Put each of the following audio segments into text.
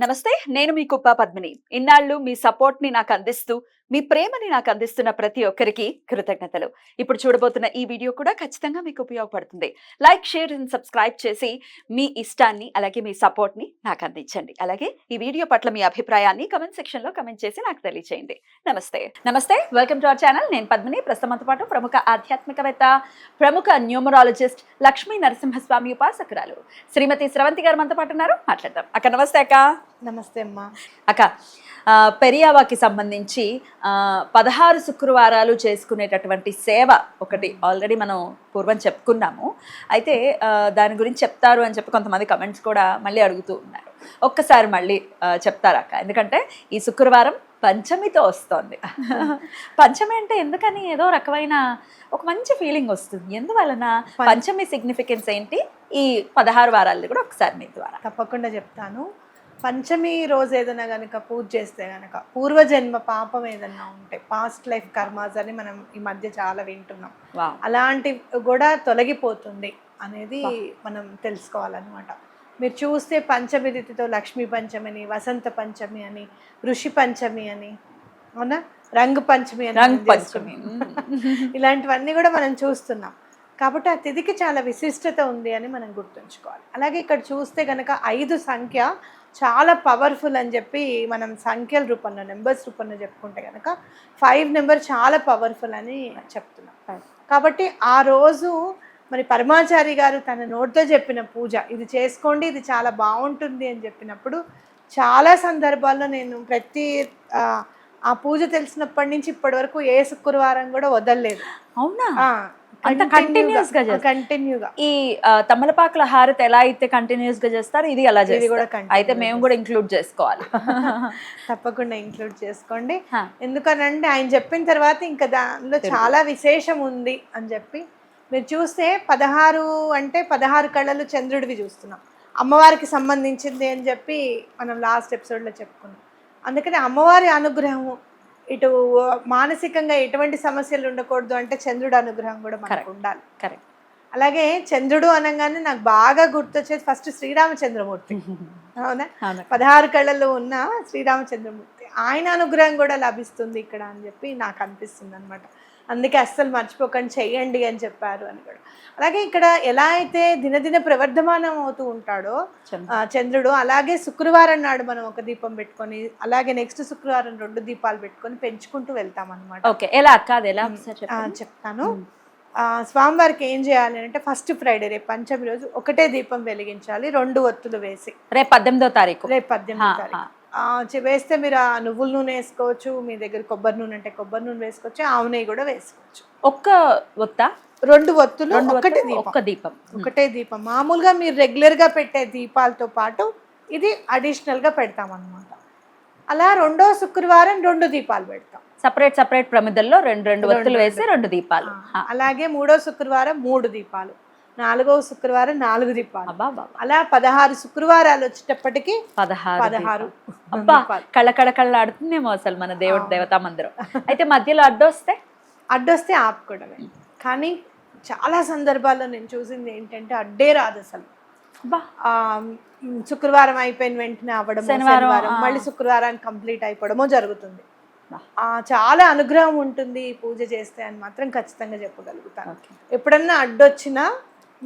నమస్తే. నేను మీ కుప్ప పద్మిని. ఇన్నాళ్ళు మీ సపోర్ట్‌ని నాకందిస్తూ, మీ ప్రేమని నాకందిస్తున్న ప్రతి ఒక్కరికి కృతజ్ఞతలు. ఇప్పుడు చూడబోతున్న ఈ వీడియో కూడా ఖచ్చితంగా మీకు ఉపయోగపడుతుంది. లైక్, షేర్ అండ్ సబ్స్క్రైబ్ చేసి మీ ఇష్టాన్ని, అలాగే మీ సపోర్ట్‌ని నాకందించండి. అలాగే ఈ వీడియో పట్ల మీ అభిప్రాయాన్ని కామెంట్ సెక్షన్‌లో కామెంట్ చేసి నాకు తెలియచేయండి. నమస్తే. నమస్తే. Welcome to our channel. నేను పద్మిని. ప్రస్తుతంతో పాటు ప్రముఖ ఆధ్యాత్మికవేత్త, ప్రముఖ న్యూమరాలజిస్ట్ లక్ష్మీ నరసింహస్వామి ఉపాసకురాలు శ్రీమతి స్రవంతి గారు మనతో పాటు ఉన్నారు. మాట్లాడదాం. అక్క నమస్తే అక్క. నమస్తే అమ్మా. అక్క, పెరియావాకి సంబంధించి 16 శుక్రవారాలు చేసుకునేటటువంటి సేవ ఒకటి ఆల్రెడీ మనం పూర్వం చెప్పుకున్నాము. అయితే దాని గురించి చెప్తారు అని చెప్పి కొంతమంది కమెంట్స్ కూడా మళ్ళీ అడుగుతూ ఉన్నారు. ఒక్కసారి మళ్ళీ చెప్తారా అక్క? ఎందుకంటే ఈ శుక్రవారం పంచమితో వస్తోంది. పంచమి అంటే ఎందుకని ఏదో రకమైన ఒక మంచి ఫీలింగ్ వస్తుంది. ఎందువలన పంచమి సిగ్నిఫికెన్స్ ఏంటి? ఈ 16 వారాలు కూడా ఒకసారి మీ ద్వారా. తప్పకుండా చెప్తాను. పంచమి రోజు ఏదైనా కనుక పూజ చేస్తే కనుక పూర్వజన్మ పాపం ఏదన్నా ఉంటే, పాస్ట్ లైఫ్ కర్మాస్ అని మనం ఈ మధ్య చాలా వింటున్నాం. అలాంటి కూడా తొలగిపోతుంది అనేది మనం తెలుసుకోవాలన్నమాట. మీరు చూస్తే పంచమి తిథితో లక్ష్మీ పంచమి అని, వసంత పంచమి అని, ఋషి పంచమి అని, అవునా, రంగు పంచమి అని, ఇలాంటివన్నీ కూడా మనం చూస్తున్నాం. కాబట్టి ఆ తిథికి చాలా విశిష్టత ఉంది అని మనం గుర్తుంచుకోవాలి. అలాగే ఇక్కడ చూస్తే కనుక 5 సంఖ్య చాలా పవర్ఫుల్ అని చెప్పి మనం సంఖ్యల రూపంలో, నెంబర్స్ రూపంలో చెప్పుకుంటే కనుక 5 నెంబర్ చాలా పవర్ఫుల్ అని చెప్తున్నాం. కాబట్టి ఆ రోజు మరి పరమాచారి గారు తన నోటితో చెప్పిన పూజ, ఇది చేసుకోండి, ఇది చాలా బాగుంటుంది అని చెప్పినప్పుడు చాలా సందర్భాల్లో నేను ఆ పూజ తెలిసినప్పటి నుంచి ఇప్పటి వరకు ఏ శుక్రవారం కూడా వదలలేదు. అవునా? కంటిన్యూగా ఈ తమలపాకుల హారతి ఎలా అయితే కంటిన్యూస్ గా చేస్తారు, ఇది అలా చేస్తారు. అయితే మేము కూడా ఇంక్లూడ్ చేసుకోవాలి. తప్పకుండా ఇంక్లూడ్ చేసుకోండి. ఎందుకనంటే ఆయన చెప్పిన తర్వాత ఇంకా దానిలో చాలా విశేషం ఉంది అని చెప్పి మీరు చూస్తే 16 అంటే 16 కళలు చంద్రుడివి చూస్తున్నాం. అమ్మవారికి సంబంధించింది అని చెప్పి మనం లాస్ట్ ఎపిసోడ్లో చెప్పుకున్నాం. అందుకని అమ్మవారి అనుగ్రహం, ఇటు మానసికంగా ఎటువంటి సమస్యలు ఉండకూడదు అంటే చంద్రుడు అనుగ్రహం కూడా మనకు ఉండాలి. కరెక్ట్. అలాగే చంద్రుడు అనగానే నాకు బాగా గుర్తొచ్చేది ఫస్ట్ శ్రీరామచంద్రమూర్తి. అవునా? 16 కళలు ఉన్న శ్రీరామచంద్రమూర్తి, ఆయన అనుగ్రహం కూడా లభిస్తుంది ఇక్కడ అని చెప్పి నాకు అనిపిస్తుంది అనమాట. అందుకే అస్సలు మర్చిపోకండి, చెయ్యండి అని చెప్పారు అని కూడా. అలాగే ఇక్కడ ఎలా అయితే దినదిన ప్రవర్ధమానం అవుతూ ఉంటాడో చంద్రుడు, అలాగే శుక్రవారం నాడు మనం ఒక దీపం పెట్టుకొని, అలాగే నెక్స్ట్ శుక్రవారం 2 దీపాలు పెట్టుకొని పెంచుకుంటూ వెళ్తాం అనమాట. ఓకే, ఎలా అక్క? అది ఎలా చెప్తాను. స్వామివారికి ఏం చేయాలి అంటే ఫస్ట్ ఫ్రైడే, రేపు పంచమి రోజు ఒకటే దీపం వెలిగించాలి, 2 ఒత్తులు వేసి. రేపు 18వ తారీఖు. రేపు 18వ తారీఖు వేస్తే మీరు ఆ నువ్వుల నూనె వేసుకోవచ్చు, మీ దగ్గర కొబ్బరి నూనె అంటే కొబ్బరి నూనె వేసుకోవచ్చు, ఆవు నెయ్యి కూడా వేసుకోవచ్చు. ఒక్క ఒత్త, 2 ఒత్తులు, ఒకటే దీపం. మామూలుగా మీరు రెగ్యులర్గా పెట్టే దీపాలతో పాటు ఇది అడిషనల్గా పెడతాం అన్నమాట. అలా 2వ శుక్రవారం 2 దీపాలు పెడతాం. సపరేట్ ప్రమిదల్లో 2 ఒత్తులు వేసి 2 దీపాలు. అలాగే 3వ శుక్రవారం 3 దీపాలు, 4వ శుక్రవారం 4 దీపాలు. అలా 16 శుక్రవారాలు వచ్చేటప్పటికి 16 కళ్ళ అసలు మన దేవతా మందిరం. అయితే మధ్యలో అడ్డొస్తే ఆపుకోవడమే. కానీ చాలా సందర్భాల్లో నేను చూసింది ఏంటంటే అడ్డే రాదు అసలు. శుక్రవారం అయిపోయిన వెంటనే అవ్వడం, శనివారం మళ్ళీ శుక్రవారానికి కంప్లీట్ అయిపోవడమో జరుగుతుంది. చాలా అనుగ్రహం ఉంటుంది ఈ పూజ చేస్తే అని మాత్రం ఖచ్చితంగా చెప్పగలుగుతాను. ఎప్పుడన్నా అడ్డొచ్చినా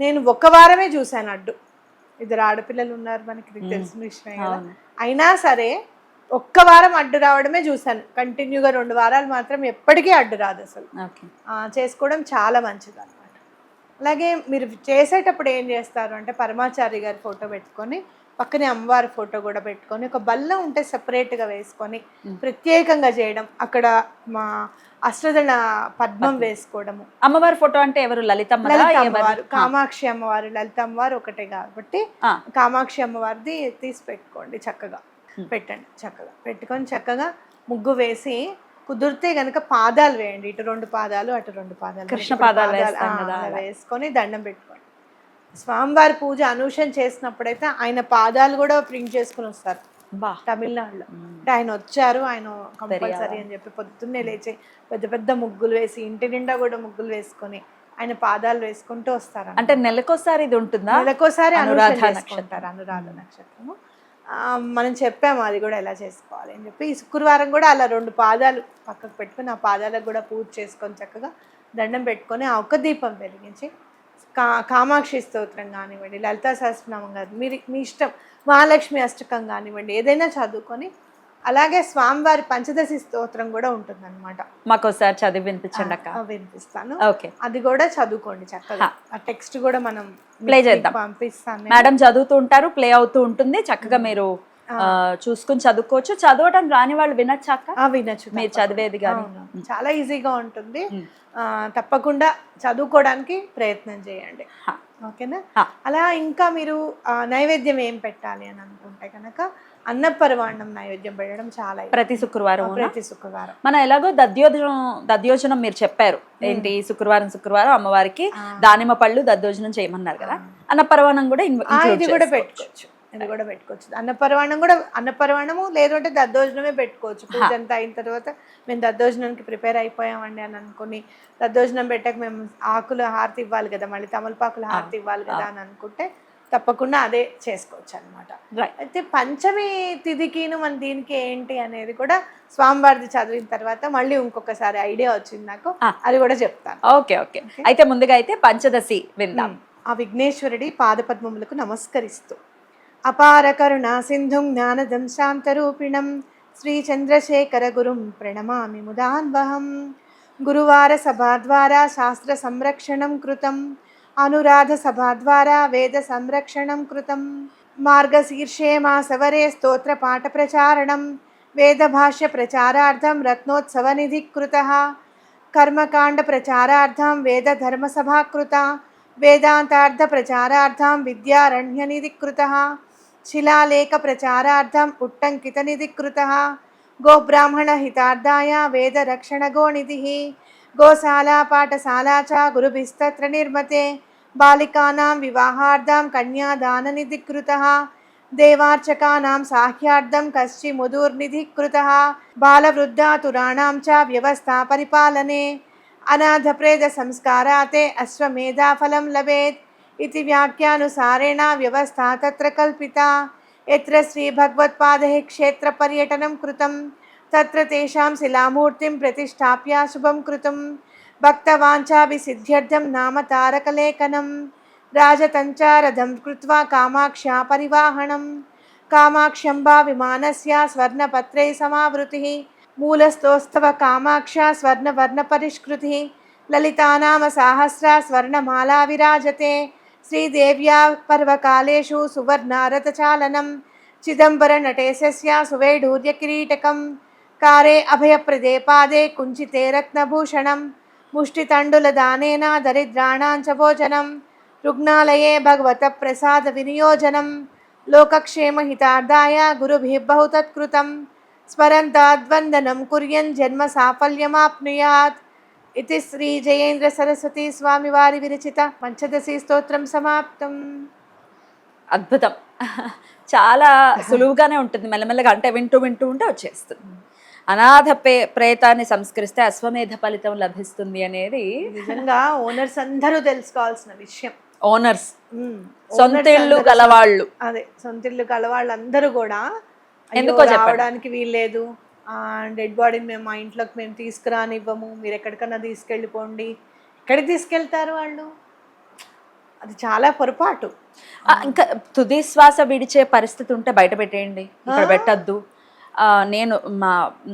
నేను 1 వారమే చూశాను అడ్డు. 2 ఆడపిల్లలు ఉన్నారు మనకి, తెలిసిన విషయం కదా. అయినా సరే 1 వారం అడ్డు రావడమే చూశాను. కంటిన్యూగా 2 వారాలు మాత్రం ఎప్పటికీ అడ్డు రాదు అసలు. చేసుకోవడం చాలా మంచిది అనమాట. అలాగే మీరు చేసేటప్పుడు ఏం చేస్తారు అంటే పరమాచారి గారి ఫోటో పెట్టుకొని, పక్కనే అమ్మవారి ఫోటో కూడా పెట్టుకొని, ఒక బల్ల ఉంటే సపరేట్గా వేసుకొని ప్రత్యేకంగా చేయడం, అక్కడ మా అష్టదళ పద్మం వేసుకోవడము. అమ్మవారి ఫోటో అంటే ఎవరు? లలితమ్మవారు, కామాక్షి అమ్మవారు. లలిత అమ్మవారు ఒకటే కాబట్టి కామాక్షి అమ్మవారిది తీసి పెట్టుకోండి, చక్కగా పెట్టండి. చక్కగా పెట్టుకొని చక్కగా ముగ్గు వేసి, కుదిరితే గనక పాదాలు వేయండి, ఇటు 2 పాదాలు అటు 2 పాదాలు, కృష్ణ పాదాలు వేసుకొని దండం పెట్టుకోండి. స్వామివారి పూజ అనూషం చేసినప్పుడైతే ఆయన పాదాలు కూడా ప్రింట్ చేసుకుని వస్తారు తమిళనాడులో. అంటే ఆయన వచ్చారు, ఆయన కంపల్సరీ అని చెప్పి పొద్దున్నే లేచి పెద్ద పెద్ద ముగ్గులు వేసి, ఇంటి నిండా కూడా ముగ్గులు వేసుకొని ఆయన పాదాలు వేసుకుంటూ వస్తారు. అంటే నెలకోసారి ఇది ఉంటుందా? నెలకోసారి అనురాధ నక్షత్రము. మనం చెప్పాము అది కూడా ఎలా చేసుకోవాలి అని చెప్పి. ఈ శుక్రవారం కూడా అలా 2 పాదాలు పక్కకు పెట్టుకొని ఆ పాదాలకు కూడా పూజ చేసుకొని చక్కగా దండం పెట్టుకొని ఆ ఒక్క దీపం వెలిగించి కామాక్షి స్తోత్రం కానివ్వండి, లలితా సహస్రనామం కాదు, మీ ఇష్టం, మహాలక్ష్మి అష్టకం కానివ్వండి, ఏదైనా చదువుకొని, అలాగే స్వామివారి పంచదశి స్తోత్రం కూడా ఉంటుందన్నమాట. మాకు ఒకసారి చదివి వినిపించండి అక్క. వినిపిస్తాను. ఓకే, అది కూడా చదువుకోండి చక్కగా. ఆ టెక్స్ట్ కూడా మనం ప్లే చేద్దాం, పంపిస్తాను. మేడం చదువుతూ ఉంటారు, ప్లే అవుతూ ఉంటుంది, చక్కగా మీరు చూసుకుని చదువుకోవచ్చు. చదవటం రాని వాళ్ళు వినొచ్చాక వినొచ్చు, మీరు చదివేది కానీ చాలా ఈజీగా ఉంటుంది. తప్పకుండా చదువుకోవడానికి ప్రయత్నం చేయండి, ఓకేనా? అలా ఇంకా మీరు నైవేద్యం ఏం పెట్టాలి అని అనుకుంటే కనుక అన్నపరమాన్నం నైవేద్యం పెట్టడం చాలా ప్రతి శుక్రవారం మనం ఎలాగో దధ్యోజనం మీరు చెప్పారు ఏంటి, శుక్రవారం అమ్మవారికి దానిమ్మ పళ్ళు దద్దోజనం చేయమన్నారు కదా, అన్నపరమాన్నం కూడా ఇది కూడా పెట్టుకోవచ్చు. ఇది కూడా పెట్టుకోవచ్చు. అన్నపరమాణము లేదు అంటే దద్దోజనమే పెట్టుకోవచ్చు. పూజ అంతా అయిన తర్వాత మేము దద్దోజనానికి ప్రిపేర్ అయిపోయామండి అని అనుకుని, దద్దోజనం పెట్టక మేము ఆకులు హారతి ఇవ్వాలి కదా, మళ్ళీ తమలపాకులు హారతి ఇవ్వాలి కదా అని అనుకుంటే తప్పకుండా అదే చేసుకోవచ్చు అనమాట. అయితే పంచమి తిథికిను మన దీనికి ఏంటి అనేది కూడా స్వామివారిది చదివిన తర్వాత మళ్ళీ ఇంకొకసారి ఐడియా వచ్చింది నాకు, అది కూడా చెప్తాను. ఓకే ఓకే, అయితే ముందుగా అయితే పంచదశి విందాం. ఆ విఘ్నేశ్వరుడి పాదపద్మములకు నమస్కరిస్తూ అపార కరుణా సింధుం జ్ఞానదం శాంతరూపిణం శ్రీ చంద్రశేఖర గురుం ప్రణమామి ముదాన్వహం. గురువార సభా ద్వారా శాస్త్ర సంరక్షణం కృతం, అనురాధ సభా ద్వారా వేద సంరక్షణం కృతం. మార్గశీర్షే మాసవరే స్తోత్ర పాఠ ప్రచారణం, వేద భాష్య ప్రచారార్థం రత్నోత్సవ నిధి కృతః. కర్మకాండ ప్రచారార్థం వేద ధర్మ సభా కృత, వేదాంతార్థ ప్రచారార్థం విద్యారణ్య నిధి కృతః. శిలాలేఖ ప్రచారార్థం ఉట్టంకిత నిధి కృతః. గోబ్రాహ్మణ హితార్థాయ వేద రక్షణ గోనిధి. గోశాలా పాఠశాలా చ గురుభిస్తత్ర నిర్మతే, బాలికానాం వివాహార్థం కన్యాదాన నిధి కృతః. దేవార్చకానాం సాహ్యార్థం కశ్చి ముదూర్నిధి కృతః. బాలవృద్ధాతురాణాం చ వ్యవస్థా పరిపాలనే, అనాథ ప్రేద సంస్కారాతే అశ్వమేధాఫలం లభేత్ इति व्याख्यानुसारेण व्यवस्था तत्र कल्पिता. यत्र श्री भगवत्पादैः क्षेत्र पर्यटनं कृतं तत्र तेषां शिलामूर्तिं प्रतिष्ठाप्य शुभं कृतं. भक्तवाञ्छाभिसिद्ध्यर्थं नाम तारकलेखनं, राजतञ्चारथं कृत्वा कामाक्ष्या परिवाहनं. कामाक्ष्यम्बा विमानस्य स्वर्णपत्रैः समावृतिः, मूलस्थोस्तव कामाक्षा स्वर्णवर्णपरिष्कृतिः. ललितानाम सहस्रा स्वर्णमाला विराजते. श्रीदेव्या पर्वकालेषु सुवर्णारथचालनं, चिदम्बरनटेशस्य सुवैढूर्यकिरीटकं. कारे अभयप्रदे पादे कुञ्चिते रत्नभूषणं, मुष्टितण्डुलदानेन दरिद्राणां च भोजनं. रुग्णालये भगवतः प्रसादविनियोजनं, लोकक्षेमहितार्थाय गुरुभिः बहुतत्कृतं. स्मरन्ताद्वन्दनं कुर्यन् जन्म साफल्यमाप्नुयात्. इति श्री जयेंद्र सरस्वती स्वामी वारी विरचित పంచదశి స్తోత్రం సమాప్తం. అద్భుతం, చాలా సులువుగానే ఉంటుంది, మెల్లమెల్లగా అంటే వింటూ ఉంటే వచ్చేస్తుంది. అనాథ ప్రేతాన్ని సంస్కరిస్తే అశ్వమేధ ఫలితం లభిస్తుంది అనేది నిజంగా ఓనర్స్ అందరూ తెలుసుకోవాల్సిన విషయం. ఓనర్స్, సొంతిల్లు గలవాళ్ళు, అదే సొంతిల్లు గలవాళ్ళు అందరూ కూడా ఎందుకో రావడానికి వీల్లేదు, డెడ్ బాడీని మేము మా ఇంట్లోకి మేము తీసుకురానివ్వము, మీరు ఎక్కడికన్నా తీసుకెళ్ళిపోండి. ఎక్కడికి తీసుకెళ్తారు వాళ్ళు? అది చాలా పొరపాటు. ఇంకా తుది శ్వాస విడిచే పరిస్థితి ఉంటే బయట పెట్టేయండి, ఇక్కడ పెట్టద్దు. నేను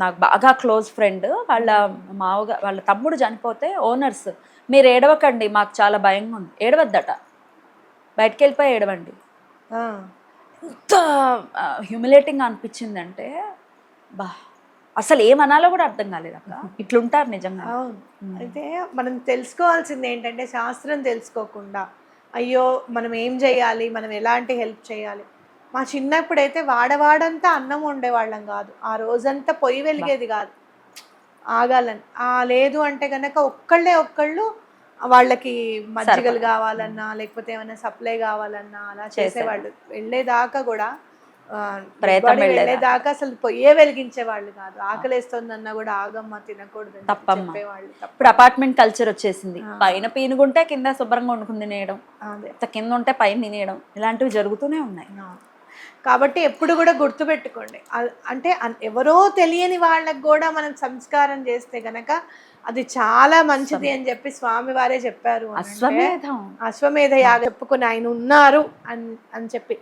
నాకు బాగా క్లోజ్ ఫ్రెండ్ వాళ్ళ తమ్ముడు చనిపోతే ఓనర్స్, మీరు ఏడవకండి మాకు చాలా భయంగా ఉంది, ఏడవద్దట, బయటకు వెళ్ళిపోయి ఏడవండి. ఎంత హ్యూమిలేటింగ్ అనిపించిందంటే, బా అసలు ఏమనాలో కూడా అర్థం కాలేదు అక్కడ, ఇట్లుంటారు నిజంగా. అవును, అయితే మనం తెలుసుకోవాల్సింది ఏంటంటే శాస్త్రం తెలుసుకోకుండా అయ్యో మనం ఏం చేయాలి, మనం ఎలాంటి హెల్ప్ చేయాలి. మా చిన్నప్పుడైతే వాడవాడంతా అన్నం వండేవాళ్ళం కాదు, ఆ రోజంతా పొయ్యి వెలిగేది కాదు ఆగాలని. లేదు అంటే కనుక ఒక్కళ్ళు వాళ్ళకి మజ్జిగలు కావాలన్నా లేకపోతే ఏమైనా సప్లై కావాలన్నా అలా చేసేవాళ్ళు. వెళ్ళేదాకా కూడా వెళ్ళేదాకా అసలు పొయ్యే వెలిగించే వాళ్ళు కాదు. ఆకలేస్తుందన్నా కూడా ఆగమ్మ తినకూడదు చెప్పేవాళ్ళు. ఇప్పుడు అపార్ట్మెంట్ కల్చర్ వచ్చేసింది, పైన పీనుగుంటే కింద శుభ్రంగా వండుకుని తినేయడం, కింద ఉంటే పైన తినేయడం, ఇలాంటివి జరుగుతూనే ఉన్నాయి. కాబట్టి ఎప్పుడు కూడా గుర్తుపెట్టుకోండి. అంటే ఎవరో తెలియని వాళ్ళకి కూడా మనం సంస్కారం చేస్తే గనక అది చాలా మంచిది అని చెప్పి స్వామి వారే చెప్పారు. అశ్వమేధ యాగం చెప్పుకుని ఆయన ఉన్నారు అని చెప్పి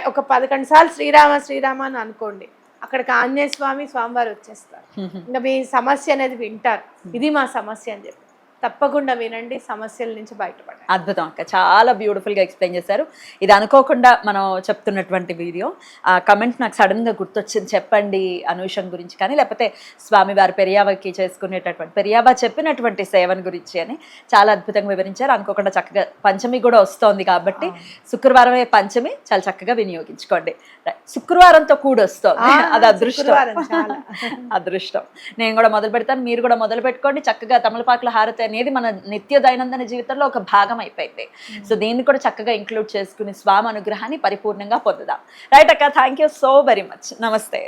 ఒక 11 సార్లు శ్రీరామ శ్రీరామ అని అనుకోండి, అక్కడికి ఆంజనేయ స్వామివారు వచ్చేస్తారు. ఇంకా మీ సమస్య అనేది వింటారు, ఇది మా సమస్య అని చెప్పి తప్పకుండా వినండి, సమస్యల నుంచి బయటపడండి. అద్భుతం అక్క, చాలా బ్యూటిఫుల్గా ఎక్స్ప్లెయిన్ చేశారు. ఇది అనుకోకుండా మనం చెప్తున్నటువంటి వీడియో. ఆ కమెంట్ నాకు సడన్గా గుర్తొచ్చింది, చెప్పండి అనూషం గురించి కానీ, లేకపోతే స్వామివారి పెరియావకి చేసుకునేటటువంటి పెరియావా చెప్పినటువంటి సేవన గురించి అని చాలా అద్భుతంగా వివరించారు. అనుకోకుండా చక్కగా పంచమి కూడా వస్తోంది కాబట్టి శుక్రవారమే పంచమి, చాలా చక్కగా వినియోగించుకోండి. శుక్రవారంతో కూడా వస్తుంది, అది అదృష్టం. అదృష్టం. నేను కూడా మొదలు పెడతాను, మీరు కూడా మొదలు పెట్టుకోండి. చక్కగా తమలపాకుల హారతి అనేది మన నిత్య దైనందిన జీవితంలో ఒక భాగం అయిపోయింది. సో దీన్ని కూడా చక్కగా ఇంక్లూడ్ చేసుకుని స్వామి అనుగ్రహాన్ని పరిపూర్ణంగా పొందుదాం. రైట్ అక్క, thank you so very much. నమస్తే.